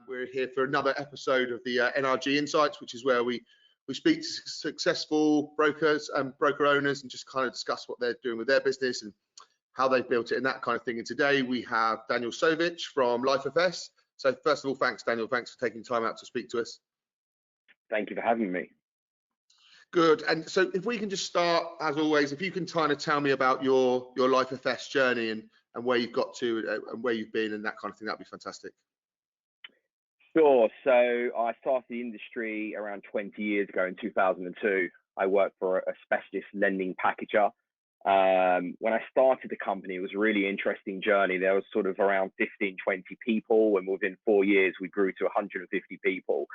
We're here for another episode of the NRG Insights, which is where we speak to successful brokers and broker owners and just kind of discuss what they're doing with their business and how they've built it and that kind of thing. And today we have Daniel Sovitch from LifeFS. So first of all, thanks, Daniel. Thanks for taking time out to speak to us. Thank you for having me. Good. And so if we can just start, as always, if you can kind of tell me about your LifeFS journey and where you've got to and where you've been and that kind of thing, that'd be fantastic. Sure. So I started the industry around 20 years ago in 2002. I worked for a specialist lending packager. When I started the company, it was a really interesting journey. There was sort of around 15, 20 people, and within 4 years, we grew to 150 people.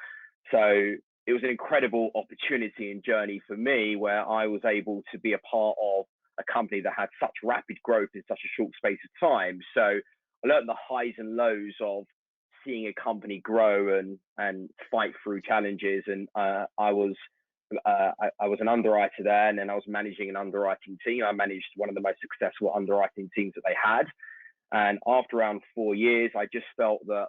So it was an incredible opportunity and journey for me where I was able to be a part of a company that had such rapid growth in such a short space of time. So I learned the highs and lows of seeing a company grow and fight through challenges. And I was an underwriter there, and then I was managing an underwriting team. I managed one of the most successful underwriting teams that they had. And after around 4 years, I just felt that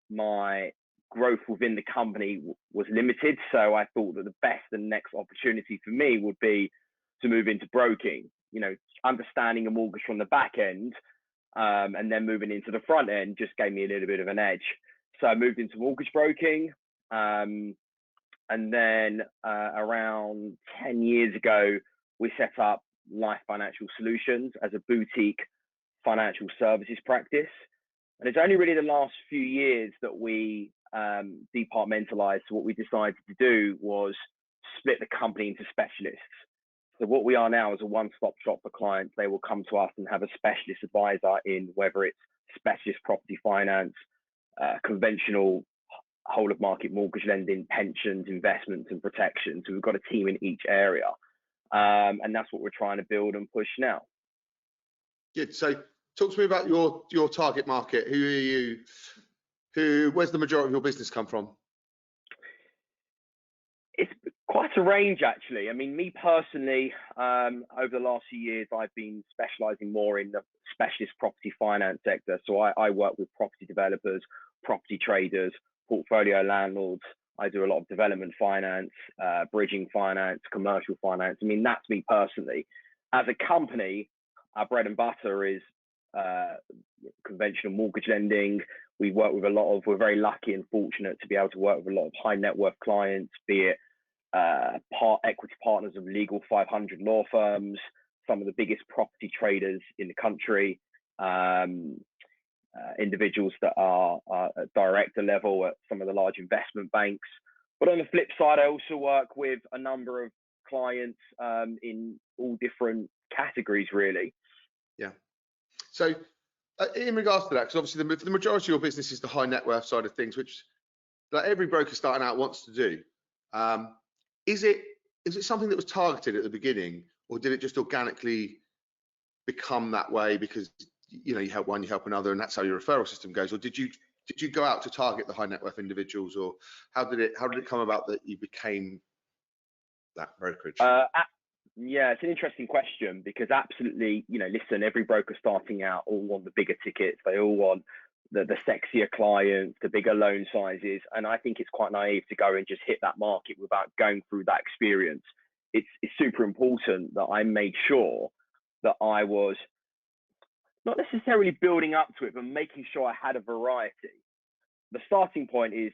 my growth within the company was limited. So I thought that the best and next opportunity for me would be to move into broking, understanding a mortgage from the back end, and then moving into the front end just gave me a little bit of an edge. So I moved into mortgage broking. And then around 10 years ago, we set up Life Financial Solutions as a boutique financial services practice. And it's only really the last few years that we departmentalized. So what we decided to do was split the company into specialists. So what we are now is a one-stop shop for clients. They will come to us and have a specialist advisor in whether it's specialist property finance, conventional whole of market mortgage lending, pensions, investments and protection. So we've got a team in each area. And that's what we're trying to build and push now. Good. So talk to me about your target market. Who are you? Where's the majority of your business come from? It's quite a range, actually. I mean, me personally, over the last few years, I've been specializing more in the specialist property finance sector. So I work with property developers, property traders, portfolio landlords. I do a lot of development finance, bridging finance, commercial finance. I mean, that's me personally. As a company, our bread and butter is conventional mortgage lending. We work with we're very lucky and fortunate to be able to work with a lot of high net worth clients, be it equity partners of legal 500 law firms, some of the biggest property traders in the country, individuals that are at director level at some of the large investment banks. But on the flip side, I also work with a number of clients in all different categories, really. Yeah. So in regards to that, because obviously the majority of your business is the high net worth side of things, which like every broker starting out wants to do. Is it something that was targeted at the beginning, or did it just organically become that way because you help one, you help another, and that's how your referral system goes? Or did you go out to target the high net worth individuals, or how did it come about that you became that brokerage? Yeah, it's an interesting question because absolutely, listen, every broker starting out all want the bigger tickets. They all want the sexier clients, the bigger loan sizes. And I think it's quite naive to go and just hit that market without going through that experience. It's super important that I made sure that I was not necessarily building up to it, but making sure I had a variety. The starting point is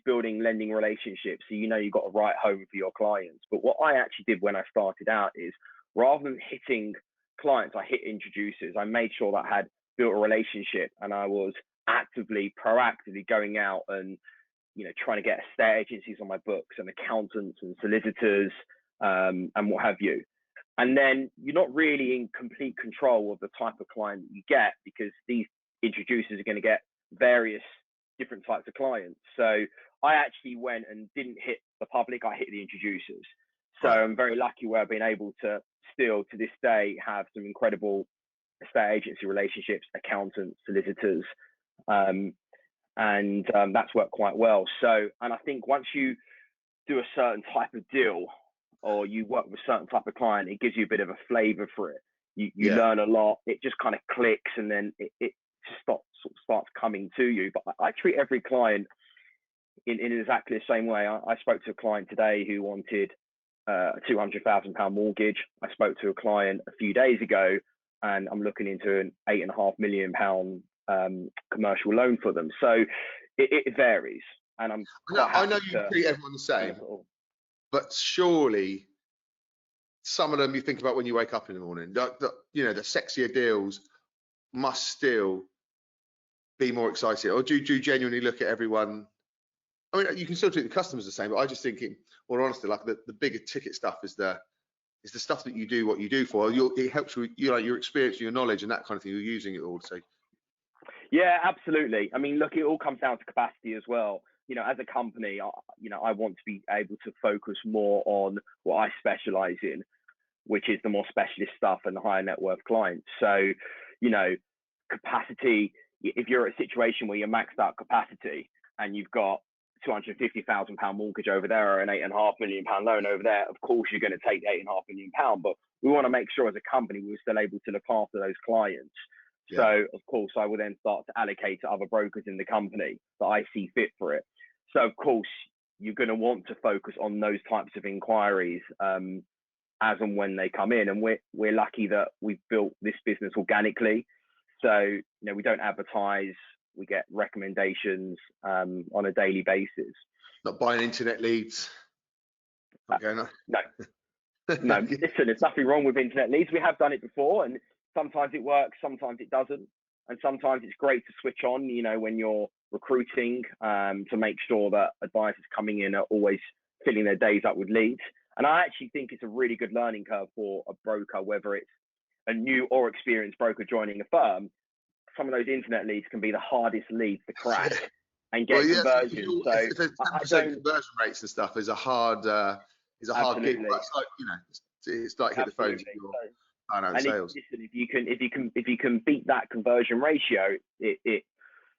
building lending relationships. So you've got a right home for your clients. But what I actually did when I started out is rather than hitting clients, I hit introducers. I made sure that I had built a relationship and I was proactively going out and trying to get estate agencies on my books and accountants and solicitors and what have you. And then you're not really in complete control of the type of client that you get because these introducers are going to get various different types of clients. So I actually went and didn't hit the public, I hit the introducers. So I'm very lucky where I've been able to still to this day have some incredible estate agency relationships, accountants, solicitors, and that's worked quite well. So, and I think once you do a certain type of deal or you work with a certain type of client, it gives you a bit of a flavor for it. You learn a lot, it just kind of clicks, and then it starts coming to you. But I treat every client in exactly the same way. I spoke to a client today who wanted a £200,000 mortgage. I spoke to a client a few days ago, and I'm looking into an £8.5 million commercial loan for them. So it varies, and I'm quite happy. I know you treat everyone the same, but surely some of them you think about when you wake up in the morning. The sexier deals must still be more exciting, or do you genuinely look at everyone? I mean, you can still treat the customers the same, but I just think, in all honesty, like the bigger ticket stuff is the stuff that you do what you do for. It helps you, your experience, your knowledge, and that kind of thing. You're using it all. So, yeah, absolutely. I mean, look, it all comes down to capacity as well. As a company, I want to be able to focus more on what I specialize in, which is the more specialist stuff and the higher net worth clients. So, capacity, if you're at a situation where you're maxed out capacity and you've got £250,000 mortgage over there or an £8.5 million loan over there, of course you're going to take the £8.5 million. But we want to make sure as a company we're still able to look after those clients. Yeah. So of course I will then start to allocate to other brokers in the company that I see fit for it. So of course you're going to want to focus on those types of inquiries as and when they come in. And we're lucky that we've built this business organically. So we don't advertise. We get recommendations on a daily basis. Not buying internet leads. No. Listen, there's nothing wrong with internet leads. We have done it before, and sometimes it works, sometimes it doesn't, and sometimes it's great to switch on. When you're recruiting, to make sure that advisors coming in are always filling their days up with leads. And I actually think it's a really good learning curve for a broker, whether it's a new or experienced broker joining a firm. Some of those internet leads can be the hardest leads to crack and get conversions. So if there's 10% conversion rates and stuff is a hard gig. But it's like it's like hit the phone. And sales. If you can beat that conversion ratio, it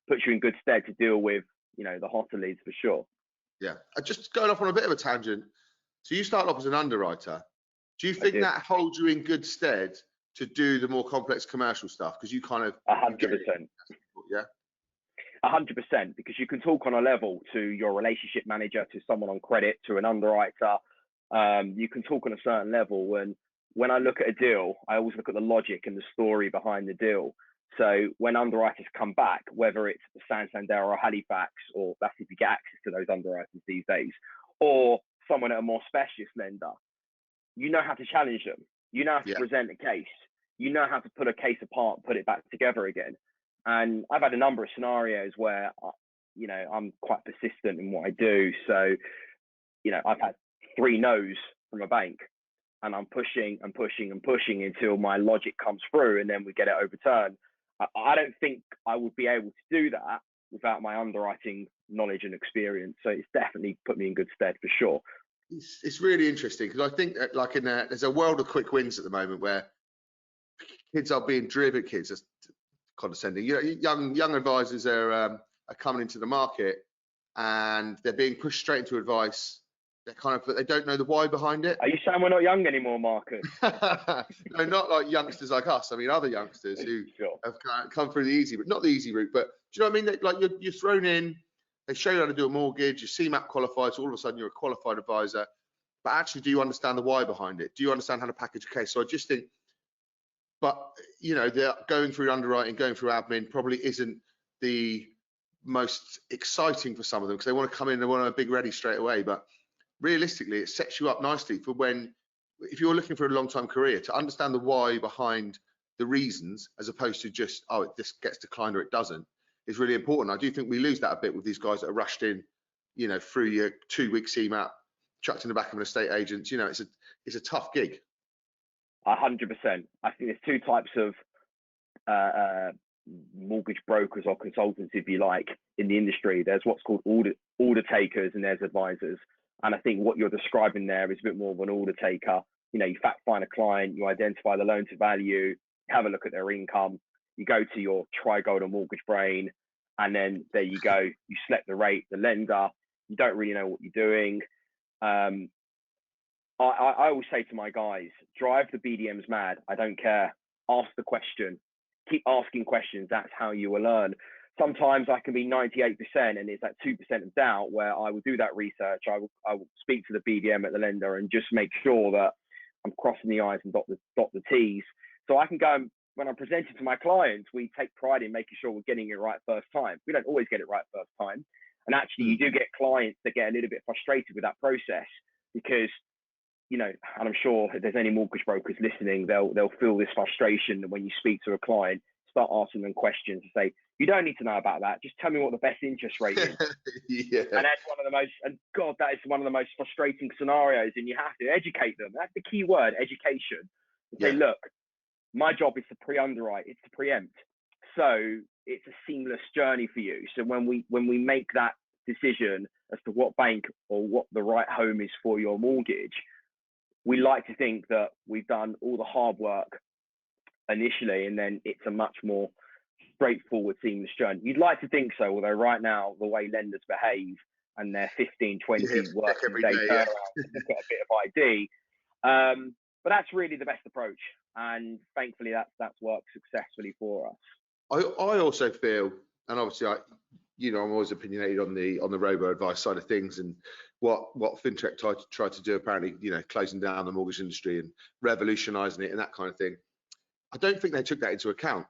puts you in good stead to deal with the hotter leads for sure. Yeah, just going off on a bit of a tangent. So you start off as an underwriter. Do you think that holds you in good stead to do the more complex commercial stuff? Because you kind of 100%. Yeah. 100%, because you can talk on a level to your relationship manager, to someone on credit, to an underwriter. You can talk on a certain level. And when I look at a deal, I always look at the logic and the story behind the deal. So when underwriters come back, whether it's Santander or Halifax, or that's if you get access to those underwriters these days, or someone at a more specialist lender, you know how to challenge them. You know how to present a case. You know how to put a case apart and put it back together again. And I've had a number of scenarios where, I'm quite persistent in what I do. So, I've had 3 no's from a bank, and I'm pushing and pushing and pushing until my logic comes through, and then we get it overturned. I don't think I would be able to do that without my underwriting knowledge and experience. So it's definitely put me in good stead for sure. It's really interesting, because I think that there's a world of quick wins at the moment where kids are being driven. Kids are condescending. Young advisors are coming into the market, and they're being pushed straight into advice. They don't know the why behind it. Are you saying we're not young anymore, Marcus? No, not like youngsters like us. I mean, other youngsters who have come through the easy route, not the easy route, but do you know what I mean? You're thrown in. They show you how to do a mortgage. You're CMAP qualified, so all of a sudden you're a qualified advisor. But actually, do you understand the why behind it? Do you understand how to package a case? So I just think, but they're going through underwriting, going through admin probably isn't the most exciting for some of them, because they want to come in, they want a big ready straight away. But realistically, it sets you up nicely for if you're looking for a long-term career, to understand the why behind the reasons, as opposed to just, this gets declined or it doesn't, is really important. I do think we lose that a bit with these guys that are rushed in, through your 2-week CMAP, chucked in the back of an estate agent. It's a tough gig. 100%. I think there's 2 types of mortgage brokers or consultants, if you like, in the industry. There's what's called order takers, and there's advisors. And I think what you're describing there is a bit more of an order taker. You fact find a client, you identify the loan to value, have a look at their income, you go to your Tri-Golden mortgage brain, and then there you go. You select the rate, the lender. You don't really know what you're doing. I always say to my guys, drive the BDMs mad. I don't care. Ask the question. keep asking questions. That's how you will learn. Sometimes I can be 98% and it's that 2% of doubt where I will do that research. I will speak to the BDM at the lender and just make sure that I'm crossing the I's and dot the T's. So I can go, and when I'm presenting to my clients, we take pride in making sure we're getting it right first time. We don't always get it right first time. And actually you do get clients that get a little bit frustrated with that process because, you know, and I'm sure if there's any mortgage brokers listening, they'll feel this frustration when you speak to a client, start asking them questions to say, you don't need to know about that. Just tell me what the best interest rate is. Yeah. And that's one of the most, and God, that is one of the most frustrating scenarios. And you have to educate them. That's the key word, education. And say, look, my job is to pre-underwrite, it's to preempt. So it's a seamless journey for you. So when we make that decision as to what bank or what the right home is for your mortgage, we like to think that we've done all the hard work initially, and then it's a much more straightforward, seamless journey. You'd like to think so, although right now, the way lenders behave and their 15, 20 working day turnaround to look at a bit of ID. But that's really the best approach. And thankfully, that's worked successfully for us. I also feel, and obviously I'm always opinionated on the robo advice side of things, and what fintech tried to do, apparently, closing down the mortgage industry and revolutionizing it and that kind of thing. I don't think they took that into account.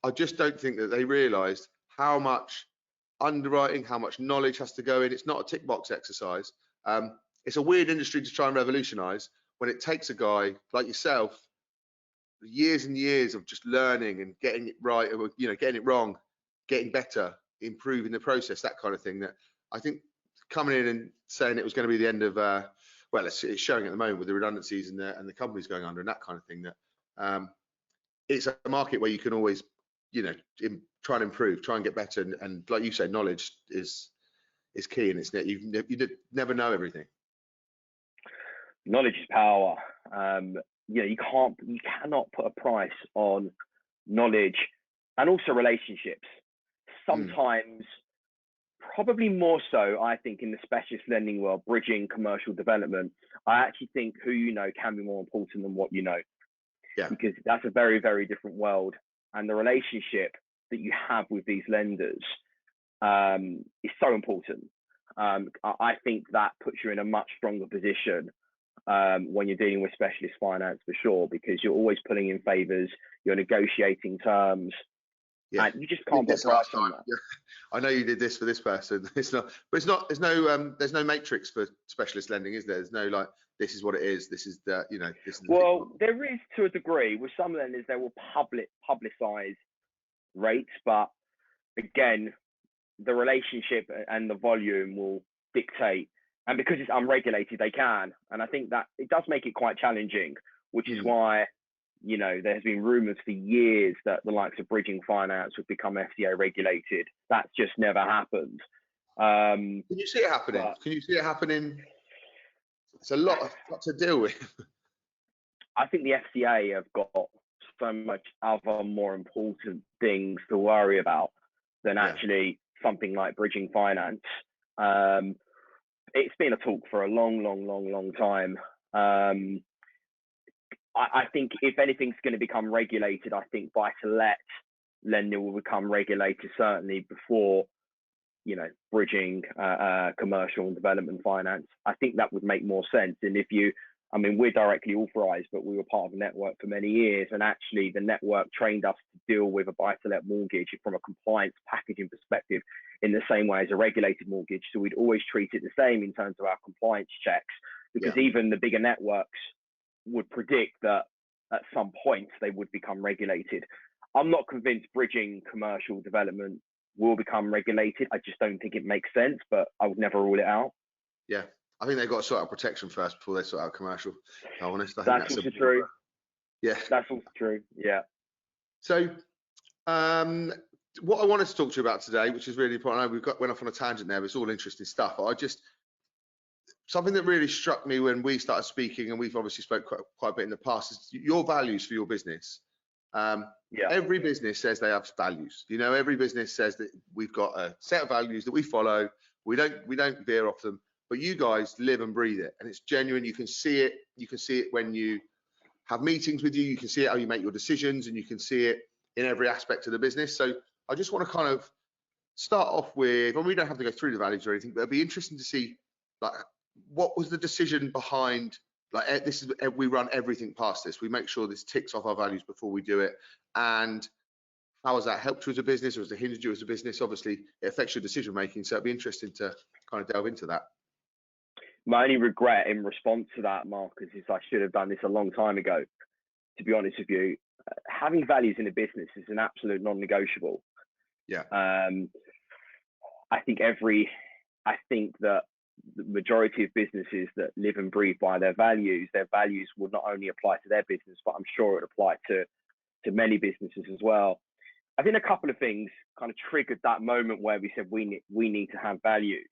I just don't think that they realized how much underwriting, how much knowledge has to go in. It's not a tick box exercise. It's a weird industry to try and revolutionize when it takes a guy like yourself years and years of just learning and getting it right, or getting it wrong, getting better, improving the process, that kind of thing. That I think coming in and saying it was going to be the end of well, it's showing at the moment with the redundancies and the companies going under and that kind of thing, that it's a market where you can always try and improve, try and get better, and like you say, knowledge is key, and it's you never know everything. Knowledge is power. You cannot put a price on knowledge, and also relationships. Sometimes, probably more so, I think, in the specialist lending world, bridging commercial development, I actually think who you know can be more important than what you know. Yeah. Because that's a very, very different world, and the relationship that you have with these lenders is so important. I think that puts you in a much stronger position when you're dealing with specialist finance, for sure, because you're always pulling in favors, you're negotiating terms, and you just can't put a price on that. Yeah. I know you did this for this person. It's not, but there's no matrix for specialist lending, is there? There's no like, this is what it is. This is the, this is. Well, there is to a degree. With some lenders, they will publicize rates, but again, the relationship and the volume will dictate. And because it's unregulated, they can. And I think that it does make it quite challenging, which is why, there's been rumors for years that the likes of bridging finance would become FCA regulated. That's just never happened. Can you see it happening? Can you see it happening? It's a lot to deal with. I think the FCA have got so much other more important things to worry about than actually something like bridging finance. It's been a talk for a long time. I think if anything's going to become regulated, I think buy-to-let lending will become regulated certainly before, bridging commercial and development finance. I think that would make more sense. And we're directly authorized, but we were part of a network for many years. And actually the network trained us to deal with a buy-to-let mortgage from a compliance packaging perspective in the same way as a regulated mortgage. So we'd always treat it the same in terms of our compliance checks, because even the bigger networks would predict that at some point they would become regulated. I'm not convinced bridging commercial development will become regulated. I just don't think it makes sense, but I would never rule it out. Yeah, I think they've got to sort out protection first before they sort out commercial. To be honest, I think that's also true. Yeah, that's also true. Yeah. So, what I wanted to talk to you about today, which is really important, I know went off on a tangent there, but it's all interesting stuff. Something that really struck me when we started speaking, and we've obviously spoke quite a bit in the past, is your values for your business. Every business says they have values. Every business says that we've got a set of values that we follow. We don't veer off them. But you guys live and breathe it, and it's genuine. You can see it. You can see it when you have meetings with you. You can see it how you make your decisions, and you can see it in every aspect of the business. So I just want to kind of start off with, and we don't have to go through the values or anything, but it'd be interesting to see, like, what was the decision behind, like, this is, we run everything past this. We make sure this ticks off our values before we do it. And how has that helped you as a business, or has it hindered you as a business? Obviously, it affects your decision making. So it'd be interesting to kind of delve into that. My only regret in response to that, Marcus, is I should have done this a long time ago, to be honest with you. Having values in a business is an absolute non-negotiable. Yeah. I think that the majority of businesses that live and breathe by their values will not only apply to their business, but I'm sure it apply to many businesses as well. I think a couple of things kind of triggered that moment where we said we need to have values.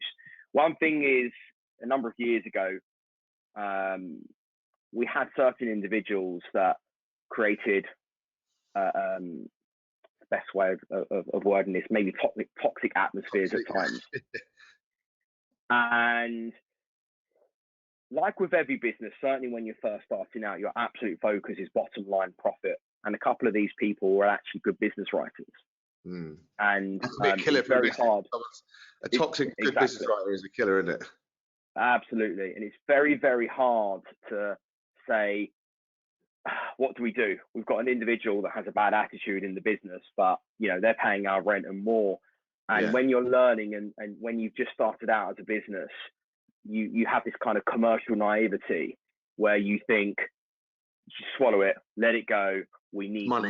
One thing is, a number of years ago, we had certain individuals that created best way of wording this, maybe toxic atmospheres at times. And like with every business, certainly when you're first starting out, your absolute focus is bottom line profit. And a couple of these people were actually good business writers. And it's very hard. A toxic good business writer is a killer, isn't it? Absolutely. And it's very, very hard to say, what do we do? We've got an individual that has a bad attitude in the business, but they're paying our rent and more. And when you're learning and when you've just started out as a business, you have this kind of commercial naivety where you think, just swallow it, let it go. We need money.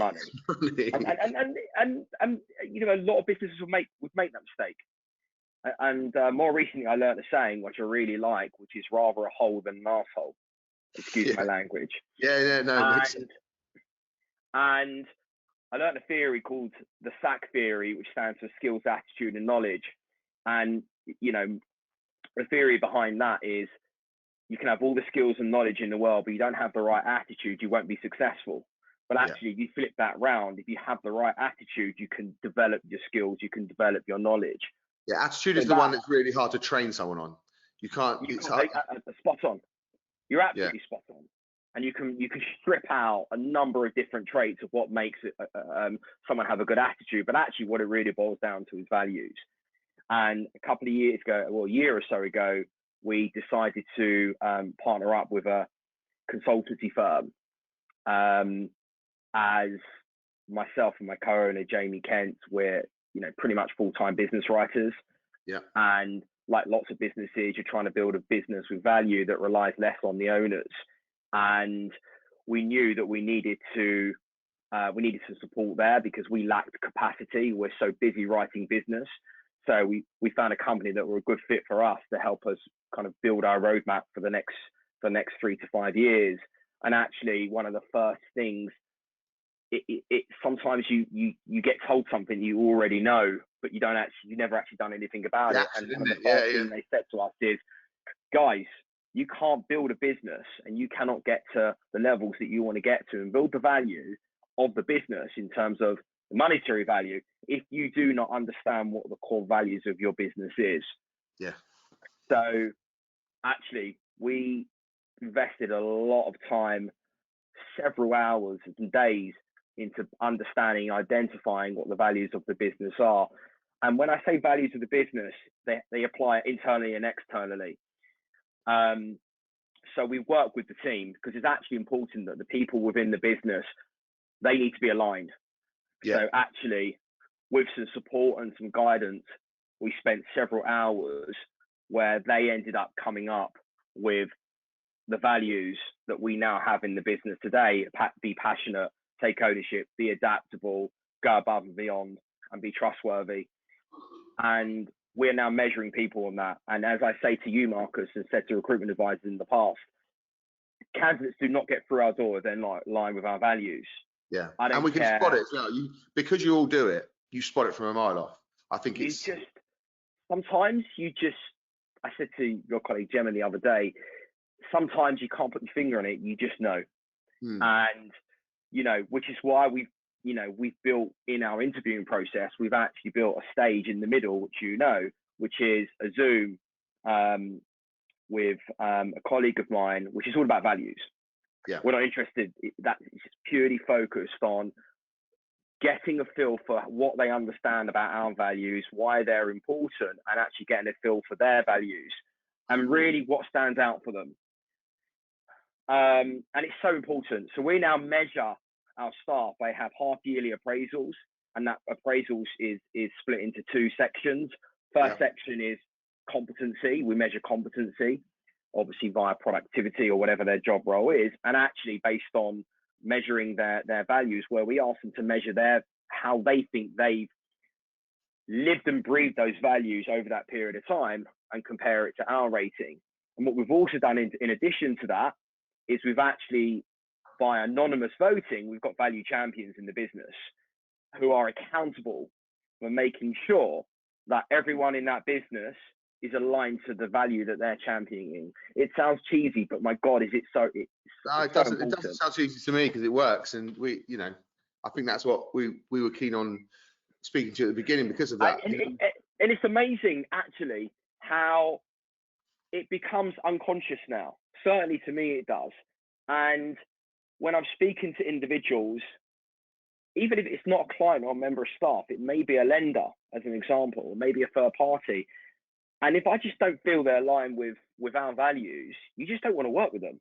And a lot of businesses would make that mistake. And more recently, I learned a saying which I really like, which is rather a hole than an arsehole. Excuse my language. And I learned a theory called the SAC theory, which stands for skills, attitude, and knowledge. And the theory behind that is you can have all the skills and knowledge in the world, but you don't have the right attitude, you won't be successful. But actually, if you flip that round, if you have the right attitude, you can develop your skills, you can develop your knowledge. Yeah, attitude is the one that's really hard to train someone on. You can't. Spot on. You're absolutely spot on. And you can strip out a number of different traits of what makes someone have a good attitude, but actually what it really boils down to is values. And a couple of years ago, or a year or so ago, we decided to partner up with a consultancy firm, as myself and my co-owner Jamie Kent, we're pretty much full-time business writers. And like lots of businesses, you're trying to build a business with value that relies less on the owners. And we knew that we needed to support there because we lacked capacity. We're so busy writing business. So we found a company that were a good fit for us to help us kind of build our roadmap for the next 3 to 5 years. And actually, one of the first things, it sometimes you get told something you already know, but you never actually done anything about it. And one of the first things they said to us is, guys, you can't build a business and you cannot get to the levels that you want to get to and build the value of the business in terms of the monetary value if you do not understand what the core values of your business is. So actually, we invested a lot of time, several hours and days, into understanding, identifying what the values of the business are. And when I say values of the business, they apply internally and externally. So we work with the team because it's actually important that the people within the business, they need to be aligned. So actually, with some support and some guidance, we spent several hours where they ended up coming up with the values that we now have in the business today: be passionate, take ownership, be adaptable, go above and beyond, and be trustworthy. And we're now measuring people on that. And as I say to you, Marcus, and said to recruitment advisors in the past, candidates do not get through our door if they're not aligned with our values. And we can spot it as well. Because you all do it, you spot it from a mile off. I think sometimes I said to your colleague Gemma the other day, sometimes you can't put your finger on it, you just know. And, which is why we've built in our interviewing process, we've actually built a stage in the middle, which is a Zoom with a colleague of mine, which is all about values. We're not interested, it's purely focused on getting a feel for what they understand about our values, why they're important, and actually getting a feel for their values and really what stands out for them. And it's so important. So we now measure our staff. They have half-yearly appraisals, and that appraisals is split into two sections. First section is competency. We measure competency, obviously via productivity or whatever their job role is, and actually based on measuring their values, where we ask them to measure how they think they've lived and breathed those values over that period of time and compare it to our rating. And what we've also done in addition to that is we've actually, by anonymous voting, we've got value champions in the business who are accountable for making sure that everyone in that business is aligned to the value that they're championing. It sounds cheesy, but my God, it doesn't sound cheesy to me, because it works. And we, I think that's what we were keen on speaking to you at the beginning because of that. And it's amazing, actually, how it becomes unconscious now. Certainly to me, it does. And when I'm speaking to individuals, even if it's not a client or a member of staff, it may be a lender, as an example, or maybe a third party. And if I just don't feel they're aligned with our values, you just don't want to work with them.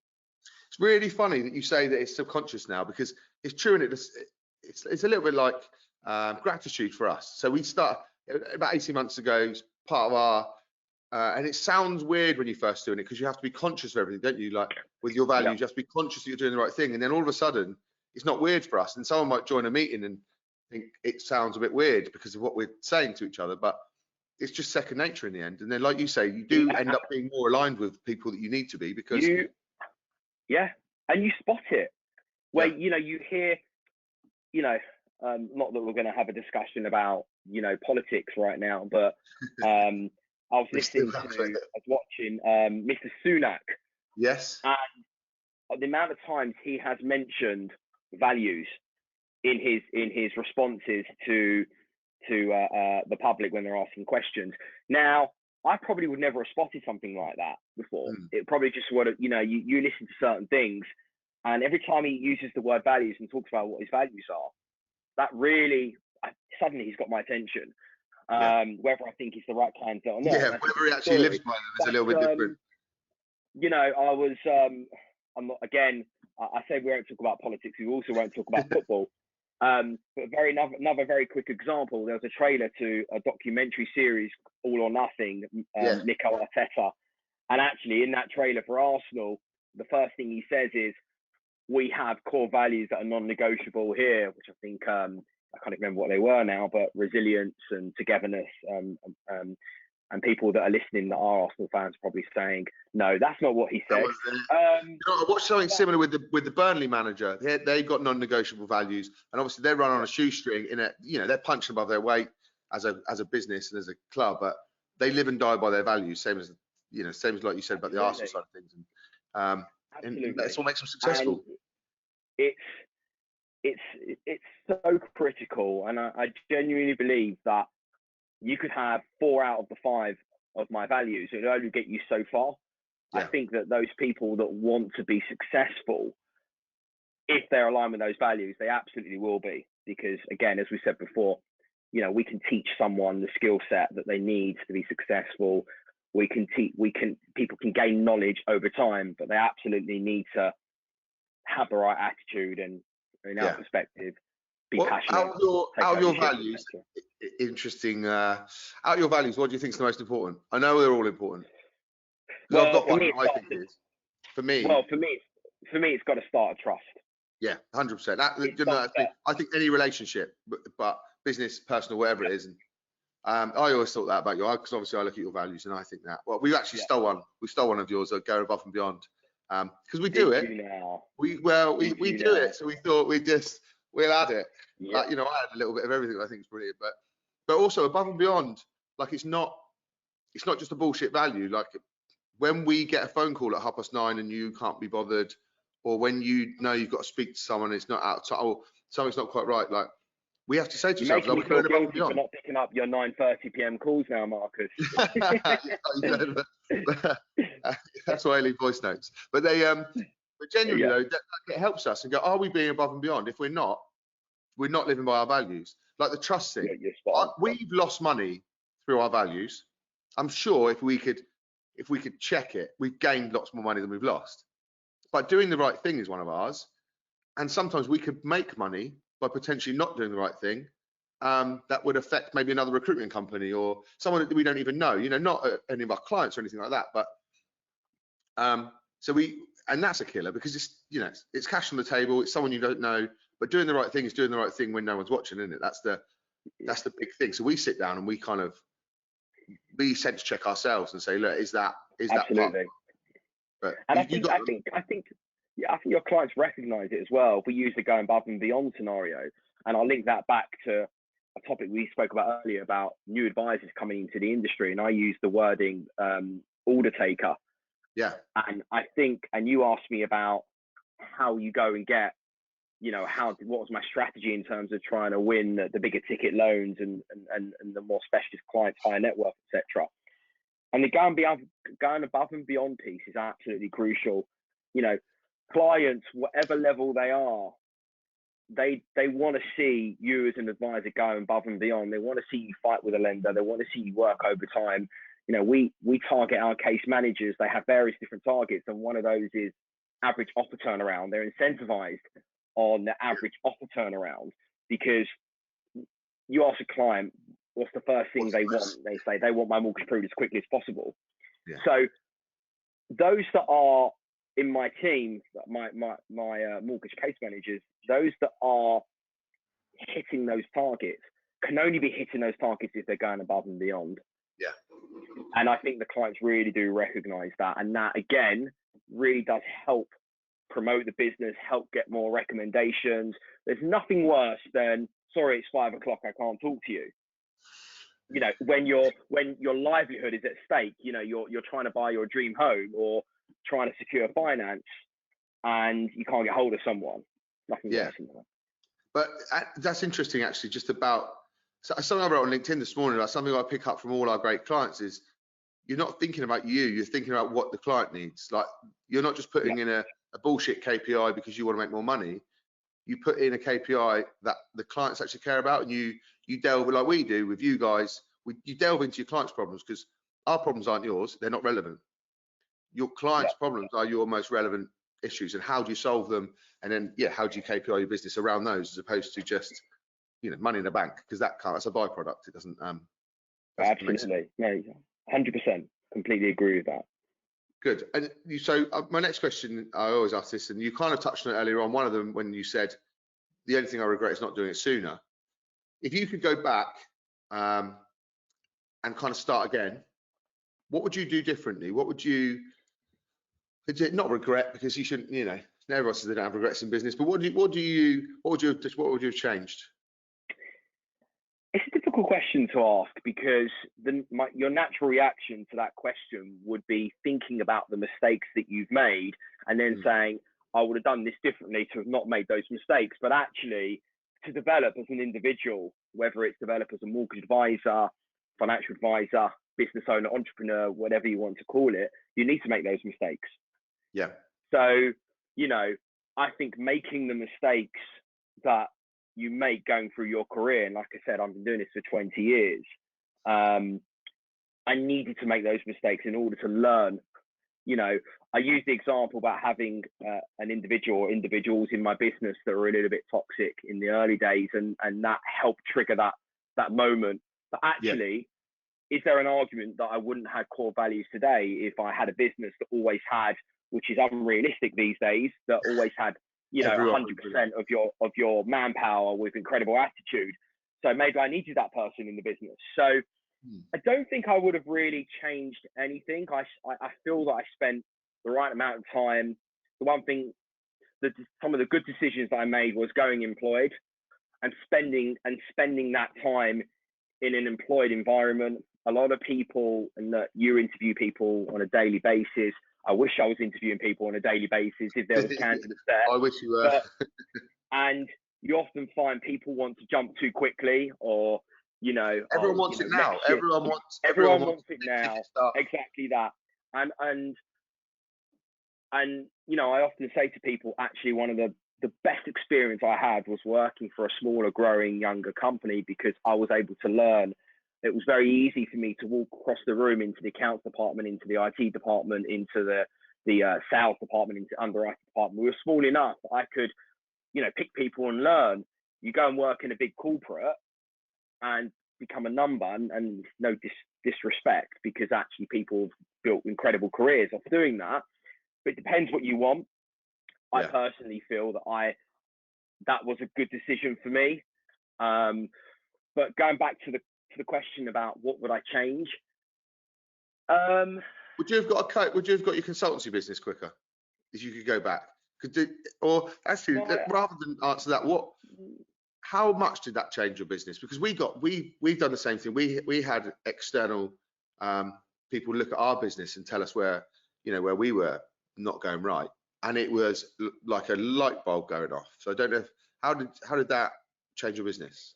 It's really funny that you say that it's subconscious now, because it's true, and it's a little bit like gratitude for us. So we start about 18 months ago, it's part of our and it sounds weird when you first doing it, because you have to be conscious of everything, don't you? Like with your values, you have to be conscious that you're doing the right thing, and then all of a sudden it's not weird for us. And someone might join a meeting and think it sounds a bit weird because of what we're saying to each other, but it's just second nature in the end. And then, like you say, you do end up being more aligned with people that you need to be, because and you spot it where you hear, not that we're going to have a discussion about politics right now, but I was watching Mr. Sunak. Yes. And the amount of times he has mentioned values in his responses to the public when they're asking questions. Now, I probably would never have spotted something like that before. It probably just would have, you listen to certain things, and every time he uses the word values and talks about what his values are, that really, suddenly he's got my attention. Whether I think he's the right candidate or not. Yeah, whether he actually lives by them is a little bit different. I'm not, again, I say we won't talk about politics, we also won't talk about football. But another very quick example, there was a trailer to a documentary series, All or Nothing, Mikel Arteta. And actually in that trailer for Arsenal, the first thing he says is, we have core values that are non-negotiable here, which I think, I can't remember what they were now, but resilience and togetherness, and people that are listening that are Arsenal fans probably saying, no, that's not what he said. I watched something similar with the Burnley manager. They've got non-negotiable values, and obviously they run on a shoestring. They're punching above their weight as a business and as a club, but they live and die by their values. Same as like you said about the Arsenal side of things. And that's what makes them successful. And it's so critical, and I genuinely believe that you could have 4 out of the 5 of my values. It'll only get you so far. I think that those people that want to be successful, if they're aligned with those values, they absolutely will be. Because again, as we said before, we can teach someone the skill set that they need to be successful. People can gain knowledge over time, but they absolutely need to have the right attitude and, in our perspective, be passionate. Out of your values, interesting. Out of your values, what do you think is the most important? I know they're all important. Well, I've got one. I think it is. For me, it's got to start a trust. Yeah, 100%. I think any relationship, but business, personal, whatever it is. And I always thought that about you, because obviously I look at your values and I think that. Well, we actually stole one. We stole one of yours, Go Above and Beyond, because we do it. We do it. So we thought we'll add it. I add a little bit of everything. I think is brilliant, but also Above and Beyond. Like it's not just a bullshit value. Like when we get a phone call at 9:30 and you can't be bothered, or when you know you've got to speak to someone, it's not out, or something's not quite right. Like we have to say to ourselves, we're going above and beyond. Not picking up your 9:30 p.m. calls now, Marcus. That's why I leave voice notes. But they, but genuinely though, it helps us and go, are we being above and beyond? If we're not, we're not living by our values. Like the trust thing. You're spot on. We've lost money through our values. I'm sure if we could check it, we've gained lots more money than we've lost. But doing the right thing is one of ours. And sometimes we could make money by potentially not doing the right thing. That would affect maybe another recruitment company or someone that we don't even know, not any of our clients or anything like that. But and that's a killer, because it's cash on the table. It's someone you don't know, but doing the right thing is doing the right thing when no one's watching, isn't it? That's the big thing. So we sit down and we sense check ourselves and say, look, is that Absolutely. But and I think your clients recognize it as well. We use the going above and beyond scenario, and I'll link that back to a topic we spoke about earlier about new advisors coming into the industry, and I use the wording order taker. Yeah. And I think, and you asked me about how you go and get, what was my strategy in terms of trying to win the bigger ticket loans and the more specialist clients, higher net worth, etc. And the going above and beyond piece is absolutely crucial. Clients, whatever level they are, they want to see you as an advisor going above and beyond. They want to see you fight with a lender. They want to see you work overtime. We target our case managers. They have various different targets, and one of those is average offer turnaround. They're incentivized on the average offer turnaround, because you ask a client, what's the first thing they want? They say they want my mortgage approved as quickly as possible. Yeah. So those that are in my team, my mortgage case managers, those that are hitting those targets can only be hitting those targets if they're going above and beyond. Yeah. And I think the clients really do recognize that. And that, again, really does help promote the business, help get more recommendations. There's nothing worse than, sorry, it's 5 o'clock, I can't talk to you. When your livelihood is at stake, you're trying to buy your dream home or trying to secure finance and you can't get hold of someone. Nothing worse than that. But that's interesting, actually, just about something I wrote on LinkedIn this morning, like something I pick up from all our great clients is you're not thinking about you're thinking about what the client needs. Like, you're not just putting in a bullshit KPI because you want to make more money. You put in a KPI that the clients actually care about, and you delve, like we do with you guys, you delve into your clients' problems, because our problems aren't yours, they're not relevant. Your clients' problems are your most relevant issues, and how do you solve them? And then, how do you KPI your business around those, as opposed to just, money in the bank, because that's a byproduct. It doesn't. Absolutely, no, 100%, completely agree with that. Good. And so my next question, I always ask this, and you kind of touched on it earlier on, one of them when you said, the only thing I regret is not doing it sooner. If you could go back and kind of start again, what would you do differently? What would you, not regret, because you shouldn't, everyone says they don't have regrets in business, but what would you have changed? It's a difficult question to ask, because your natural reaction to that question would be thinking about the mistakes that you've made and then saying, I would have done this differently to have not made those mistakes. But actually, to develop as an individual, whether it's develop as a mortgage advisor, financial advisor, business owner, entrepreneur, whatever you want to call it, you need to make those mistakes. Yeah. So, I think making the mistakes that you make going through your career, and like I said, I've been doing this for 20 years, I needed to make those mistakes in order to learn. I use the example about having an individual or individuals in my business that were a little bit toxic in the early days, and that helped trigger that moment. But actually, is there an argument that I wouldn't have core values today if I had a business that always had, which is unrealistic these days, that always had 100% of your manpower with incredible attitude? So maybe I needed that person in the business. So I don't think I would have really changed anything. I feel that I spent the right amount of time. The one thing, some of the good decisions that I made was going employed and spending that time in an employed environment. A lot of people, and that you interview people on a daily basis. I wish I was interviewing people on a daily basis if there was candidates there. I wish you were. And you often find people want to jump too quickly, or everyone wants it now. Everyone wants it now. Exactly that. And I often say to people, actually, one of the the best experience I had was working for a smaller, growing, younger company, because I was able to learn. It was very easy for me to walk across the room into the accounts department, into the IT department, into the sales department, into underwriting department. We were small enough that I could, pick people and learn. You go and work in a big corporate and become a number, and no disrespect, because actually people have built incredible careers off doing that. But it depends what you want. I personally feel that was a good decision for me. But going back to the question about what would I change? Would you have got your consultancy business quicker if you could go back? Or actually, rather than answer that, how much did that change your business? Because we've done the same thing. We had external people look at our business and tell us where we were not going right, and it was like a light bulb going off. So I don't know how did that change your business?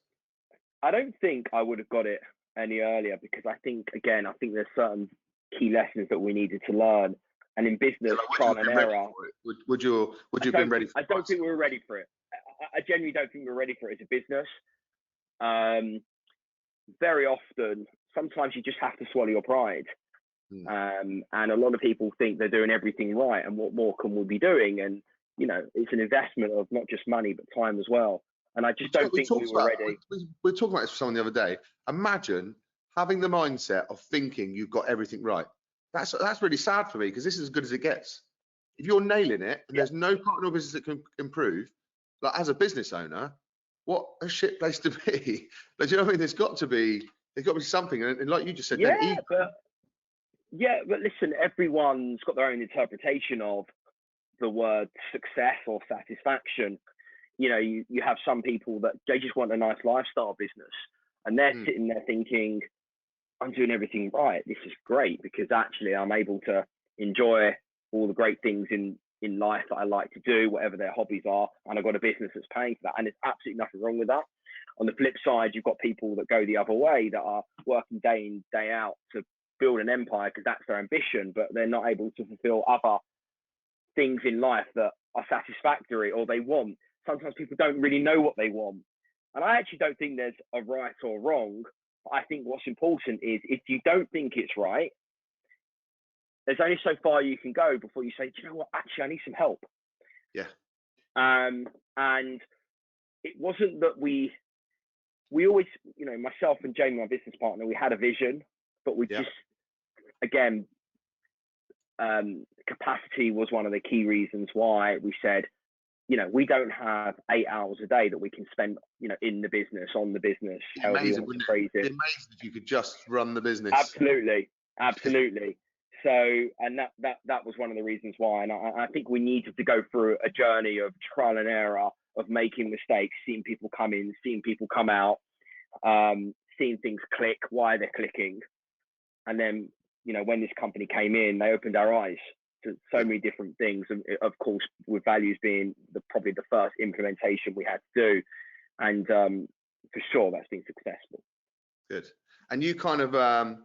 I don't think I would have got it any earlier, because I think there's certain key lessons that we needed to learn. And in business, trial and error. Would you have been ready for it? I don't think we were ready for it. I genuinely don't think we're ready for it as a business. Very often, sometimes you just have to swallow your pride. And a lot of people think they're doing everything right, and what more can we be doing? And it's an investment of not just money but time as well. And I just don't think we were ready. We were talking about this with someone the other day. Imagine having the mindset of thinking you've got everything right. That's really sad for me, because this is as good as it gets. If you're nailing it and there's no part of your business that can improve, like as a business owner, what a shit place to be. But you know what I mean? There's got to be something. And like you just said, but listen, everyone's got their own interpretation of the word success or satisfaction. You have some people that they just want a nice lifestyle business, and they're sitting there thinking, I'm doing everything right. This is great, because actually I'm able to enjoy all the great things in life that I like to do, whatever their hobbies are, and I've got a business that's paying for that, and there's absolutely nothing wrong with that. On the flip side, you've got people that go the other way, that are working day in, day out to build an empire because that's their ambition, but they're not able to fulfill other things in life that are satisfactory or they want. Sometimes people don't really know what they want. And I actually don't think there's a right or wrong. I think what's important is, if you don't think it's right, there's only so far you can go before you say, do you know what, actually I need some help. Yeah. And it wasn't that we always, myself and Jamie, my business partner, we had a vision, but we just, again, capacity was one of the key reasons why we said, we don't have 8 hours a day that we can spend, in the business, on the business. Amazing, wouldn't it? It'd be amazing if you could just run the business. Absolutely. So, and that was one of the reasons why. And I think we needed to go through a journey of trial and error, of making mistakes, seeing people come in, seeing people come out, seeing things click, why they're clicking. And then, when this company came in, they opened our eyes to so many different things. And of course, with values being probably the first implementation we had to do. And for sure, that's been successful. Good. And you kind of,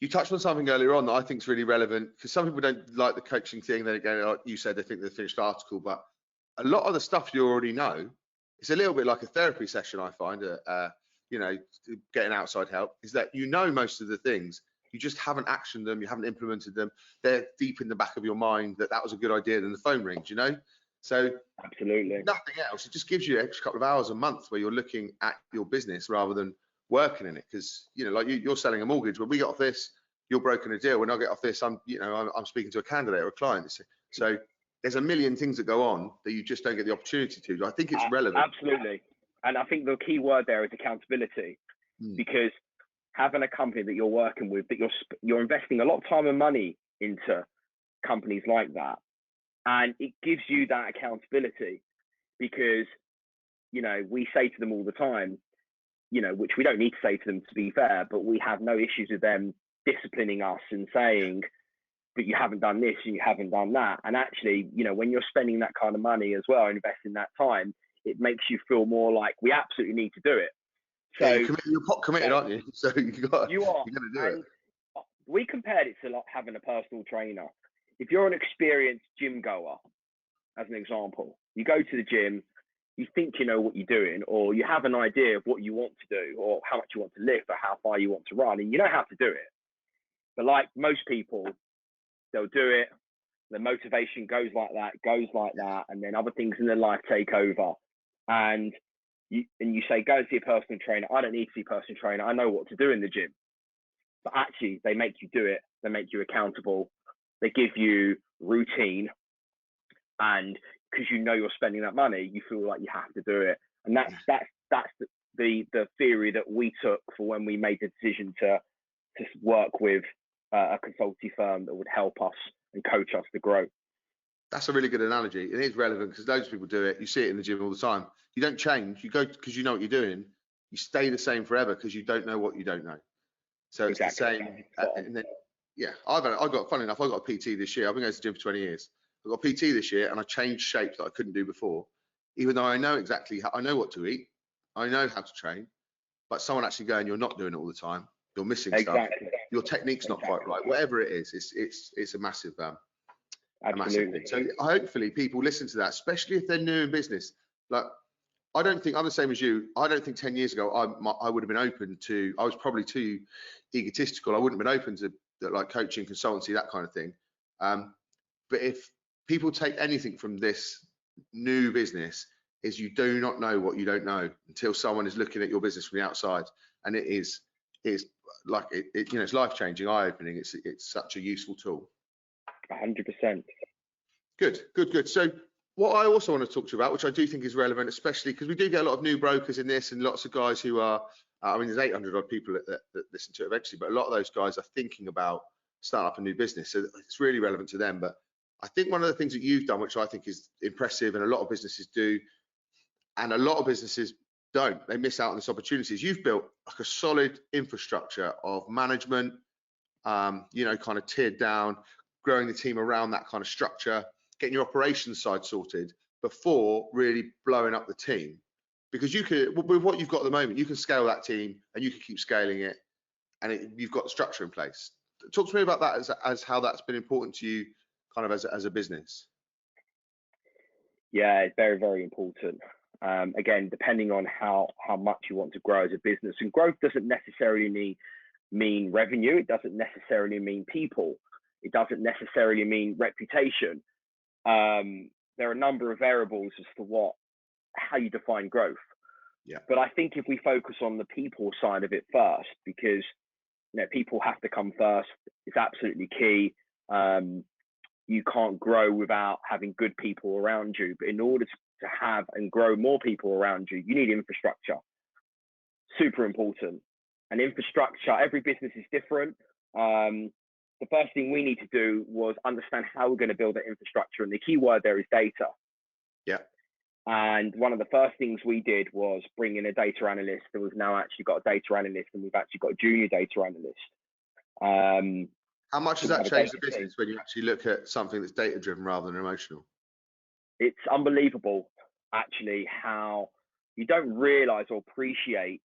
you touched on something earlier on that I think is really relevant, because some people don't like the coaching thing. They go, like you said, they think they finished the article, but a lot of the stuff you already know, it's a little bit like a therapy session. I find, getting outside help is that most of the things, you just haven't actioned them, you haven't implemented them. They're deep in the back of your mind that was a good idea, then the phone rings, So absolutely nothing else. It just gives you an extra couple of hours a month where you're looking at your business rather than working in it. Because like you're selling a mortgage. When we get off this, you're broking a deal. When I get off this, I'm speaking to a candidate or a client. So there's a million things that go on that you just don't get the opportunity to. I think it's relevant. Absolutely. And I think the key word there is accountability, because having a company that you're working with, that you're investing a lot of time and money into companies like that, and it gives you that accountability, because we say to them all the time, which we don't need to say to them, to be fair, but we have no issues with them disciplining us and saying, but you haven't done this and you haven't done that. And actually, when you're spending that kind of money as well, investing that time, it makes you feel more like we absolutely need to do it. So you're pot committed, aren't you? So you're going to do it. We compared it to like having a personal trainer. If you're an experienced gym goer, as an example, You go to the gym, you think you know what you're doing, or you have an idea of what you want to do, or how much you want to lift, or how far you want to run, and you know how to do it. But like most people, they'll do it, the motivation goes like that, and then other things in their life take over. And you say, go and see a personal trainer. I don't need to see a personal trainer. I know what to do in the gym. But actually, they make you do it. They make you accountable. They give you routine. And because you know you're spending that money, you feel like you have to do it. And that's the theory that we took for when we made the decision to work with a consultancy firm that would help us and coach us to grow. That's a really good analogy. It is relevant because loads of people do it. You see it in the gym all the time. You don't change. You go because you know what you're doing. You stay the same forever because you don't know what you don't know. So it's exactly the same. And then, yeah, funny enough, I got a PT this year. I've been going to the gym for 20 years. I got a PT this year and I changed shapes that I couldn't do before, even though I know exactly I know what to eat. I know how to train, but someone actually going, you're not doing it all the time. You're missing stuff. Your technique's not quite right. Whatever it is, it's a massive thing. So hopefully people listen to that, especially if they're new in business. Like, I don't think I'm the same as you. I don't think 10 years ago I would have been open to. I was probably too egotistical. I wouldn't have been open to like coaching, consultancy, that kind of thing. But if people take anything from this new business, is you do not know what you don't know until someone is looking at your business from the outside, and it's like it's life changing, eye opening. It's such a useful tool. 100%. Good. So what I also want to talk to you about, which I do think is relevant, especially because we do get a lot of new brokers in this and lots of guys who are, I mean, there's 800 odd people that listen to it eventually, but a lot of those guys are thinking about starting up a new business. So it's really relevant to them. But I think one of the things that you've done, which I think is impressive, and a lot of businesses do, and a lot of businesses don't, they miss out on this opportunity, is you've built like a solid infrastructure of management, kind of tiered down, growing the team around that kind of structure, getting your operations side sorted before really blowing up the team. Because you could, with what you've got at the moment, you can scale that team and you can keep scaling it, and you've got the structure in place. Talk to me about that as how that's been important to you kind of as a business. Yeah, it's very, very important. Again, depending on how much you want to grow as a business, and growth doesn't necessarily mean revenue. It doesn't necessarily mean people. It doesn't necessarily mean reputation. There are a number of variables as to how you define growth. Yeah. But I think if we focus on the people side of it first, because people have to come first. It's absolutely key. You can't grow without having good people around you. But in order to have and grow more people around you, you need infrastructure. Super important. And infrastructure, every business is different. The first thing we need to do was understand how we're going to build that infrastructure. And the key word there is data. Yeah. And one of the first things we did was bring in a data analyst. And we've now actually got a data analyst, and we've actually got a junior data analyst. How much has that changed the business when you actually look at something that's data driven rather than emotional? It's unbelievable, actually, how you don't realize or appreciate.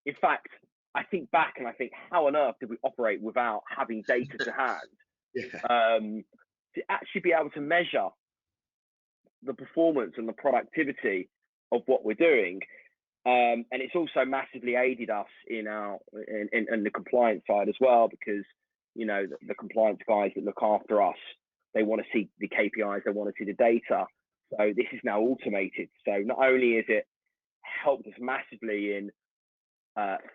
In fact, I think back and I think, how on earth did we operate without having data to hand? To actually be able to measure the performance and the productivity of what we're doing. And it's also massively aided us in the compliance side as well, because the compliance guys that look after us, they want to see the KPIs, they want to see the data. So this is now automated. So not only is it helped us massively in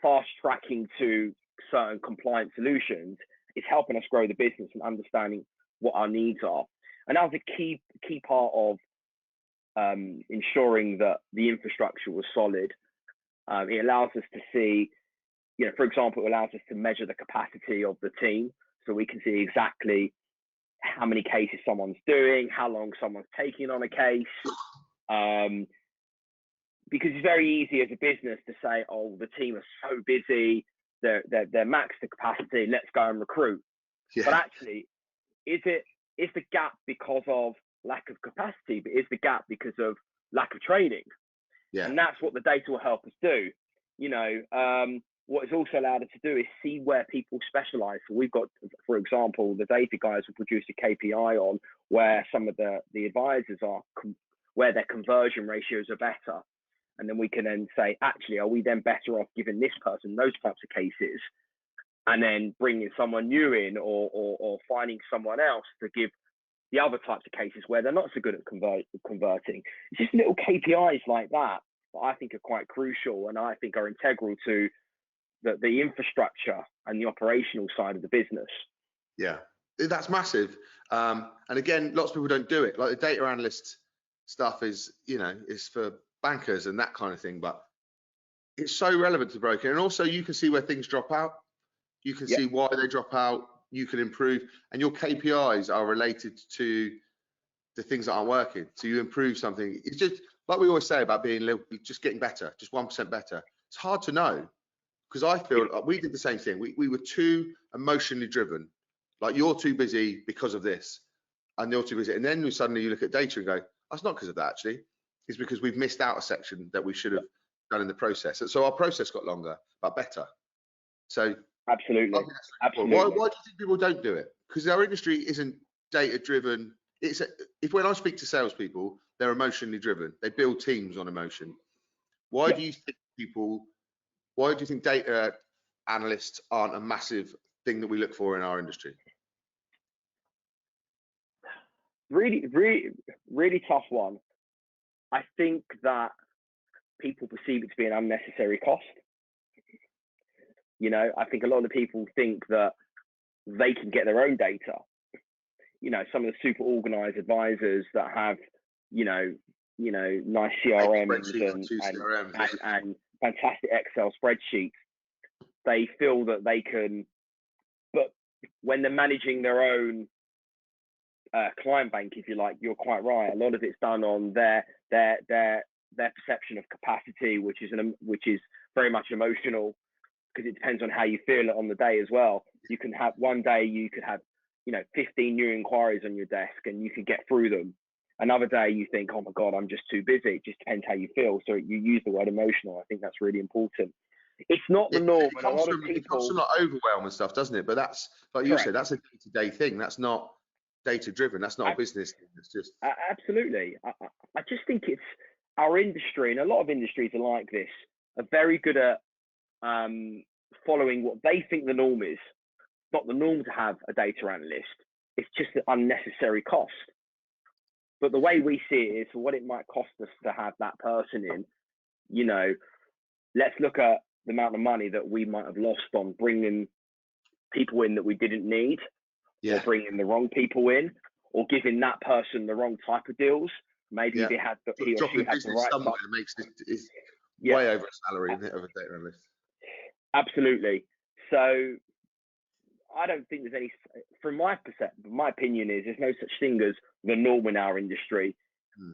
fast tracking to certain compliance solutions, it's helping us grow the business and understanding what our needs are. And that was a key part of ensuring that the infrastructure was solid. It allows us to see, for example, it allows us to measure the capacity of the team, so we can see exactly how many cases someone's doing, how long someone's taking on a case. Because it's very easy as a business to say, oh, the team are so busy, they're maxed the capacity, let's go and recruit. Yeah. But actually, is the gap because of lack of capacity, but is the gap because of lack of training? Yeah. And that's what the data will help us do. What it's also allowed us to do is see where people specialize. So we've got, for example, the data guys will produce a KPI on where some of the advisors are where their conversion ratios are better. And then we can then say, actually, are we then better off giving this person those types of cases, and then bringing someone new in, or finding someone else to give the other types of cases where they're not so good at converting. It's just little KPIs like that I think are quite crucial, and I think are integral to the infrastructure and the operational side of the business. Yeah, that's massive. And again, lots of people don't do it. Like the data analyst stuff is, is for bankers and that kind of thing, but it's so relevant to broking. And also you can see where things drop out. You can see why they drop out. You can improve, and your KPIs are related to the things that aren't working. So you improve something. It's just like we always say about just getting better, just 1% better. It's hard to know, because I feel like we did the same thing. We were too emotionally driven. Like, you're too busy because of this, and you're too busy. And then suddenly you look at data and go, that's not because of that, actually. It's because we've missed out a section that we should have done in the process. And so our process got longer, but better. So absolutely. Why do you think people don't do it? Because our industry isn't data driven. When I speak to salespeople, they're emotionally driven. They build teams on emotion. Why do you think data analysts aren't a massive thing that we look for in our industry? Really, really, really tough one. I think that people perceive it to be an unnecessary cost. I think a lot of people think that they can get their own data. Some of the super organized advisors that have, nice CRMs and fantastic Excel spreadsheets, they feel that they can, but when they're managing their own client bank, if you like, you're quite right. A lot of it's done on their perception of capacity, which is very much emotional, because it depends on how you feel on the day as well. You can have one day you could have 15 new inquiries on your desk and you can get through them. Another day you think, oh my God, I'm just too busy. It just depends how you feel. So you use the word emotional. I think that's really important. It's not the norm. It comes from like overwhelm and stuff, doesn't it? But that's, like you said, that's a day-to-day thing. That's not data driven. That's not a business thing. It's just absolutely. I just think it's our industry, and a lot of industries are like this, are very good at following what they think the norm is. It's not the norm to have a data analyst. It's just an unnecessary cost. But the way we see it is, for what it might cost us to have that person in, let's look at the amount of money that we might have lost on bringing people in that we didn't need, or bringing the wrong people in, or giving that person the wrong type of deals. Maybe he or she had the right somewhere makes it way over a salary of a data analyst. Absolutely. So I don't think there's any, from my perception, my opinion is there's no such thing as the norm in our industry.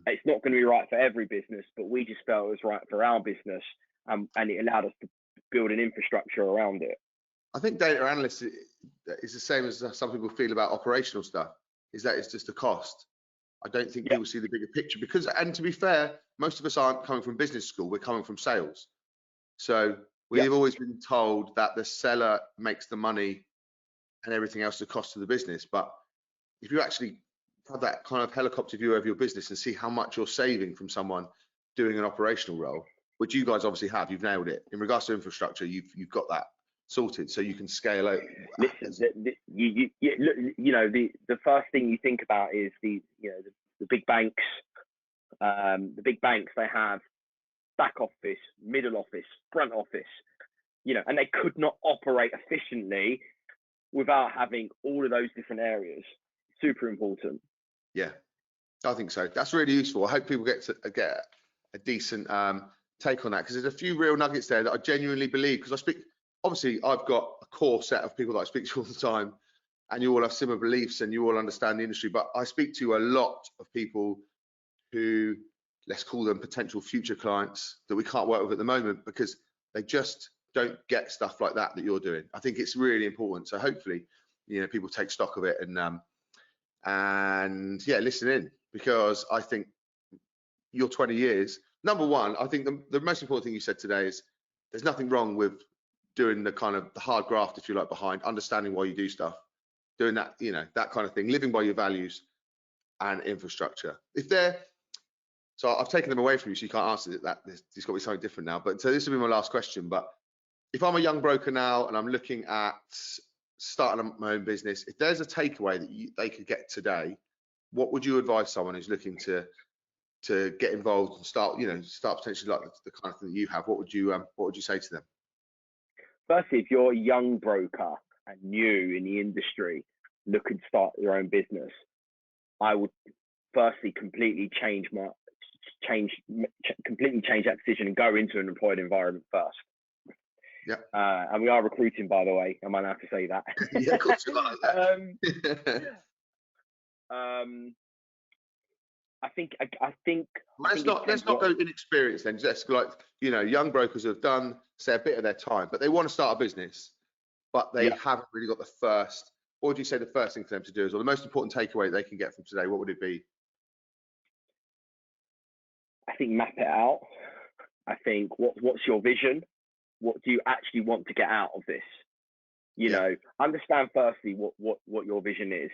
It's not going to be right for every business, but we just felt it was right for our business, and it allowed us to build an infrastructure around it. I think data analysts is the same as some people feel about operational stuff, is that it's just a cost. I don't think people see the bigger picture, because, and to be fair, most of us aren't coming from business school, we're coming from sales. So we've always been told that the seller makes the money and everything else the cost of the business. But if you actually have that kind of helicopter view of your business and see how much you're saving from someone doing an operational role, which you guys obviously have, you've nailed it. In regards to infrastructure, you've got that sorted, so you can scale out. Listen, the first thing you think about is the big banks. The big banks, they have back office, middle office, front office, and they could not operate efficiently without having all of those different areas. Super important. Yeah, I think so. That's really useful. I hope people get a decent take on that, because there's a few real nuggets there that I genuinely believe, because obviously I've got a core set of people that I speak to all the time, and you all have similar beliefs and you all understand the industry, but I speak to a lot of people who, let's call them potential future clients, that we can't work with at the moment because they just don't get stuff like that you're doing. I think it's really important. So hopefully, people take stock of it and listen in, because I think your 20 years, number one, I think the most important thing you said today is there's nothing wrong with doing the kind of the hard graft, if you like, behind understanding why you do stuff, doing that, that kind of thing, living by your values and infrastructure. So I've taken them away from you, so you can't answer that. It's got to be something different now. But so this will be my last question. But if I'm a young broker now and I'm looking at starting my own business, if there's a takeaway that they could get today, what would you advise someone who's looking to get involved and start potentially like the kind of thing that you have? What would you say to them? Firstly, if you're a young broker and new in the industry, looking to start your own business, I would firstly completely change that decision and go into an employed environment first. Yeah. And we are recruiting, by the way. Am I allowed to say that? Yeah, of course you are. I think. Let's not go inexperienced then. Just like, young brokers have done, say, a bit of their time, but they want to start a business, but they haven't really got the first. What would you say the first thing for them to do is, or the most important takeaway they can get from today? What would it be? I think map it out. I think what's your vision? What do you actually want to get out of this? Understand firstly what your vision is.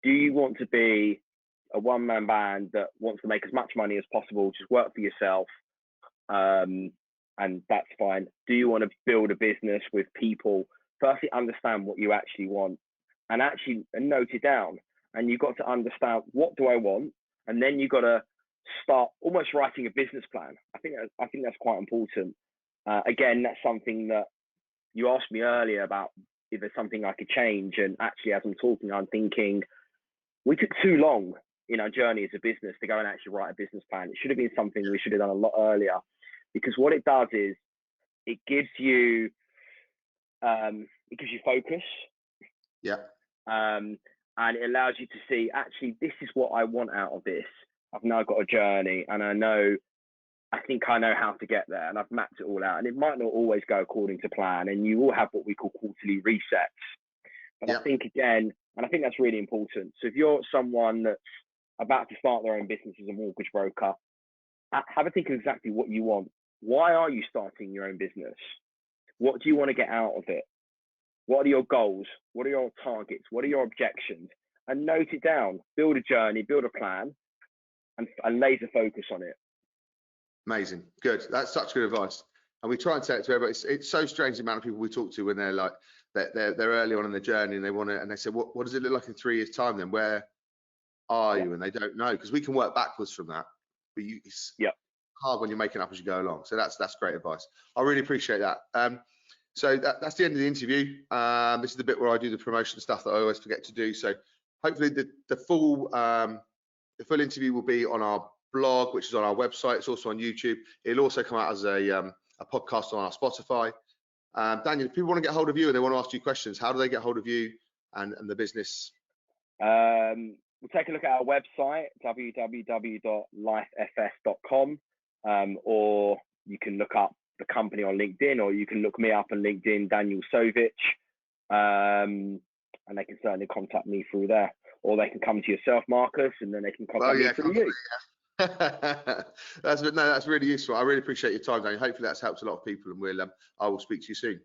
Do you want to be a one-man band that wants to make as much money as possible, just work for yourself, and that's fine? Do you want to build a business with people? Firstly, understand what you actually want, and note it down. And you've got to understand, what do I want? And then you've got to start almost writing a business plan. I think that's quite important. Again, that's something that you asked me earlier about, if there's something I could change. And actually, as I'm talking, I'm thinking we took too long in our journey as a business to go and actually write a business plan. It should have been something we should have done a lot earlier, because what it does is it gives you focus. Yeah. And it allows you to see, actually, this is what I want out of this. I've now got a journey, and I think I know how to get there, and I've mapped it all out. And it might not always go according to plan, and you will have what we call quarterly resets. But I think, again, and I think that's really important. So if you're someone that's about to start their own business as a mortgage broker, have a think of exactly what you want. Why are you starting your own business? What do you want to get out of it? What are your goals? What are your targets? What are your objections? And note it down. Build a journey, build a plan, and laser focus on it. Amazing. Good. That's such good advice. And we try and say it to everybody. It's so strange the amount of people we talk to when they're like, they're early on in the journey, and they want to, and they say, what does it look like in 3 years' time then? Where are you? And they don't know, because we can work backwards from that. But it's hard when you're making up as you go along. So that's great advice. I really appreciate that. So that's the end of the interview. This is the bit where I do the promotion stuff that I always forget to do. So hopefully the full interview will be on our blog, which is on our website. It's also on YouTube. It'll also come out as a podcast on our Spotify. Daniel, if people want to get hold of you and they want to ask you questions, how do they get hold of you and the business? We'll take a look at our website, www.lifefs.com, or you can look up the company on LinkedIn, or you can look me up on LinkedIn, Daniel Sovitch, and they can certainly contact me through there, or they can come to yourself, Marcus, and then they can contact me through you. That's really useful. I really appreciate your time, Daniel. Hopefully that's helped a lot of people, and I will speak to you soon.